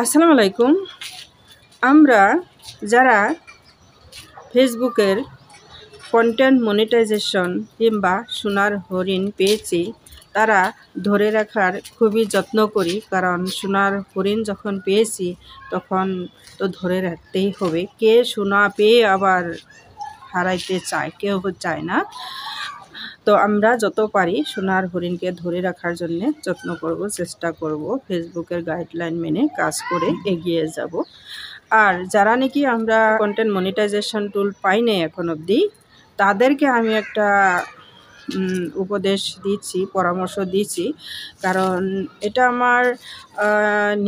আসসালামু আলাইকুম। আমরা যারা ফেসবুকের কন্টেন্ট মনিটাইজেশন কিংবা সোনার হরিণ পেয়েছি, তারা ধরে রাখার খুবই যত্ন করি। কারণ সোনার হরিণ যখন পেয়েছি তখন তো ধরে রাখতেই হবে। কে সোনা পেয়ে আবার হারাইতে চায়? কেউ চায় না। তো আমরা যত পারি সোনার হরিণকে ধরে রাখার জন্য যত্ন করব, চেষ্টা করব, ফেসবুকের গাইডলাইন মেনে কাজ করে এগিয়ে যাব। আর যারা নাকি আমরা কন্টেন্ট মনিটাইজেশন টুল পাই নাই এখন অবধি, তাদেরকে আমি একটা উপদেশ দিচ্ছি, পরামর্শ দিচ্ছি। কারণ এটা আমার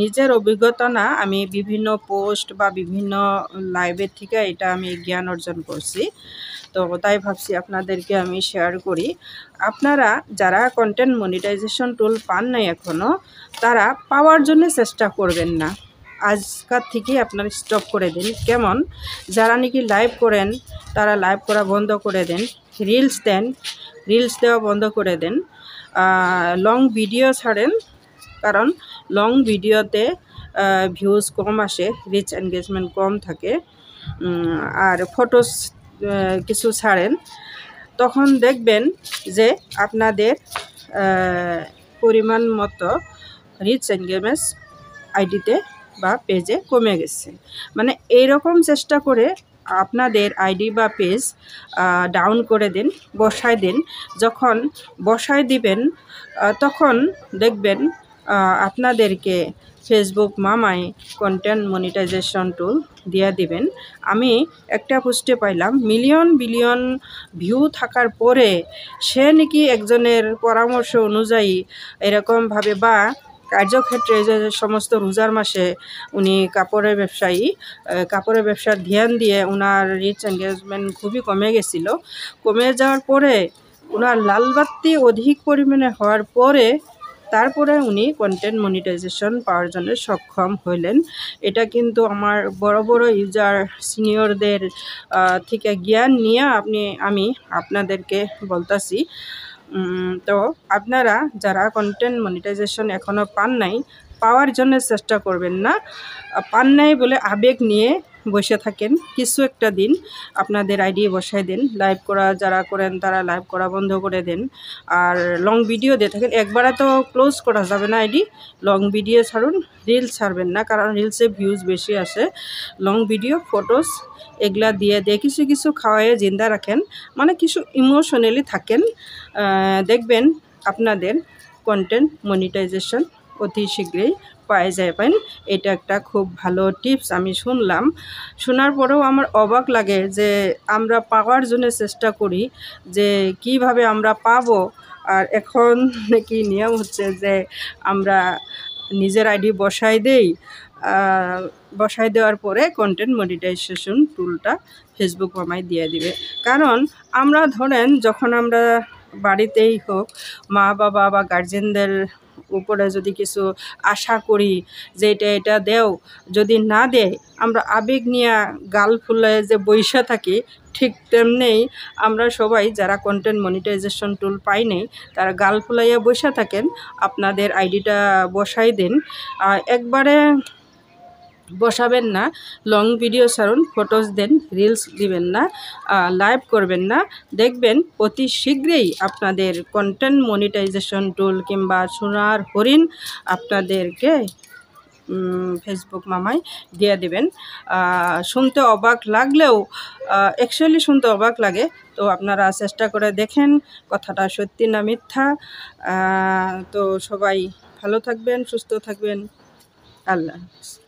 নিজের অভিজ্ঞতা না, আমি বিভিন্ন পোস্ট বা বিভিন্ন লাইভের থেকে এটা আমি জ্ঞান অর্জন করছি। তো তাই ভাবছি আপনাদেরকে আমি শেয়ার করি। আপনারা যারা কন্টেন্ট মনিটাইজেশন টুল পান নাই এখনও, তারা পাওয়ার জন্য চেষ্টা করবেন না। আজকাল থেকে আপনারা স্টপ করে দিন। কেমন? যারা নাকি লাইভ করেন তারা লাইভ করা বন্ধ করে দেন। রিলস দেন, রিলস দেওয়া বন্ধ করে দেন। লং ভিডিও ছাড়েন, কারণ লং ভিডিওতে ভিউজ কম আসে, রিচ এনগেজমেন্ট কম থাকে। আর ফটোস কিছু ছাড়েন, তখন দেখবেন যে আপনাদের পরিমাণ মতো রিচ এনগেজমেন্ট আইডিতে বা পেজে কমে গেছে। মানে এইরকম চেষ্টা করে আপনাদের আইডি বা পেজ ডাউন করে দিন, বসায় দিন। যখন বসায় দিবেন তখন দেখবেন আপনাদেরকে ফেসবুক মামাই কন্টেন্ট মনিটাইজেশন টুল দিয়ে দিবেন। আমি একটা পোস্টে পাইলাম মিলিয়ন বিলিয়ন ভিউ থাকার পরে সে নাকি একজনের পরামর্শ অনুযায়ী এরকমভাবে বা কার্যক্ষেত্রে যে সমস্ত রোজার মাসে উনি কাপড়ের ব্যবসার ধ্যান দিয়ে ওনার রিচ এনগেজমেন্ট খুবই কমে গেছিল। কমে যাওয়ার পরে ওনার লালবাতি অধিক পরিমাণে হওয়ার পরে তারপরে উনি কন্টেন্ট মনিটাইজেশন পাওয়ার জন্য সক্ষম হইলেন। এটা কিন্তু আমার বড় বড় ইউজার সিনিয়রদের থেকে জ্ঞান নিয়ে আমি আপনাদেরকে বলতাছি। তো আপনারা যারা কন্টেন্ট মনিটাইজেশন এখনও পান নাই, পাওয়ার জন্য চেষ্টা করবেন না। পান নাই বলে আবেগ নিয়ে বসে থাকেন। কিছু একটা দিন আপনাদের আইডি বসায় দেন। লাইভ করা যারা করেন তারা লাইভ করা বন্ধ করে দেন। আর লং ভিডিও দিয়ে থাকেন। একবারে তো ক্লোজ করা যাবে না আইডি। লং ভিডিও ছাড়ুন, রিলস ছাড়বেন না, কারণ রিলসে ভিউজ বেশি আসে। লং ভিডিও, ফটোস এগুলা দিয়ে কিছু কিছু খাওয়াইয়ে জিন্দা রাখেন, মানে কিছু ইমোশনালি থাকেন। দেখবেন আপনাদের কন্টেন্ট মনিটাইজেশন অতি শীঘ্রই পাওয়া যাবেন। এটা একটা খুব ভালো টিপস আমি শুনলাম। শোনার পরেও আমার অবাক লাগে যে আমরা পাওয়ার জন্য চেষ্টা করি, যে কিভাবে আমরা পাবো। আর এখন নাকি নিয়ম হচ্ছে যে আমরা নিজের আইডি বসাই দেওয়ার পরে কন্টেন্ট মনিটাইজেশন টুলটা ফেসবুক মামাই দিয়ে দিবে। কারণ আমরা ধরেন যখন আমরা বাড়িতেই হোক, মা বাবা বা গার্জেনদের উপরে যদি কিছু আশা করি যে এটা দেও, যদি না দেয় আমরা আবেগ নিয়ে গাল ফুলে যে বইসা থাকি, ঠিক তেমনিই আমরা সবাই যারা কন্টেন্ট মনিটাইজেশন টুল পাই নাই তারা গাল ফুলাইয়া বসে থাকেন। আপনাদের আইডিটা বসাই দিন। একবারে বসাবেন না, লং ভিডিও ছাড়ুন, ফটোস দেন, রিলস দিবেন না, লাইভ করবেন না। দেখবেন অতি শীঘ্রই আপনাদের কন্টেন্ট মনিটাইজেশন টুল কিংবা সোনার হরিণ আপনাদেরকে ফেসবুক মামাই দিয়ে দেবেন। শুনতে অবাক লাগলেও অ্যাকচুয়ালি শুনতে অবাক লাগে। তো আপনারা চেষ্টা করে দেখেন কথাটা সত্যি না মিথ্যা। তো সবাই ভালো থাকবেন, সুস্থ থাকবেন। আল্লাহ হাফেজ।